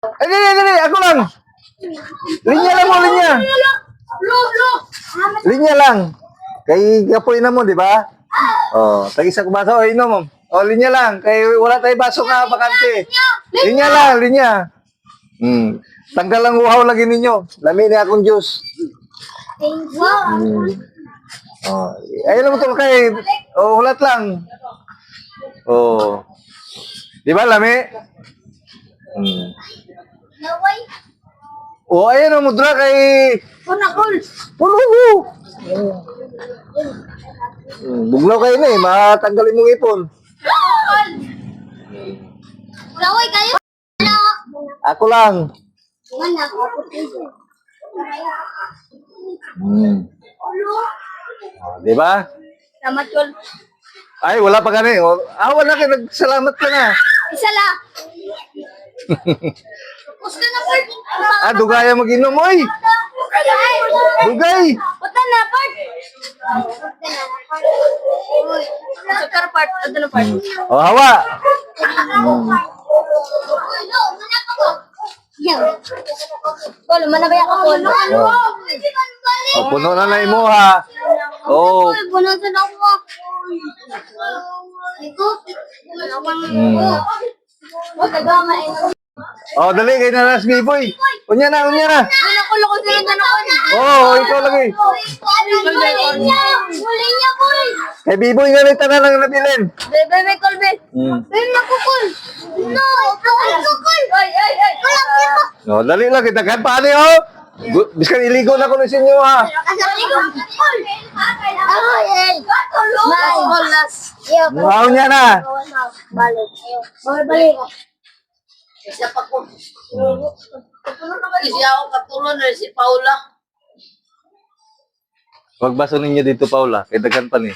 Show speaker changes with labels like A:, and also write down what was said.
A: Ay, dali, ako lang. Linya lang mo, linya. Linya lang. Kay kapoy na mo, di ba? Oh, tag-isa ko baso. O, inom mo. O, linya lang. Kay wala tayo baso nga bakante. Linya lang, linya. Tanggal lang uhaw lagi ninyo. Lami ni akong juice. Oh, ayun lang mo kay. Oh, hulat lang. Oh. Di ba, lami? Oh, ayun ang mudra kay... Puno. Bugnaw kayo na eh. Matanggalin mong ipon.
B: Laway kayo?
A: Ako lang. Oh, di ba?
B: Salamat ko.
A: Ay, wala pa kani. Oh, wala kayo. Nagsalamat ka na.
B: Isa lang. Tapos ka na, Bert.
A: Dugaya mag-inom, oy. Dugay.
B: Punta na, Bert. Sukar, Bert. Punta na, Bert.
A: Oh, hawa.
B: Kol, mana ba yung kol?
A: Oh, puno na na imo ha. Oh.
B: Puno sa ako.
A: Oh, dali kay na Ras Biboy. Unya na.
B: Nakulo ko sila tanong.
A: Oh, ikaw lagi.
B: Huli niya, boy.
A: Kay Biboy nga rin tanan lang nabilin.
B: Bebe, Colby. Bebe, nakukul. No, nakukul. Ay.
A: No, dali lang kita kan paano oh. Biskan iligo na ko na sa inyo ha. Wow niya na.
B: Balik.
C: Isa pa ko. Siya ako katulong na si Paula.
A: Wag baso ninyo dito Paula, kay daghan pa ni.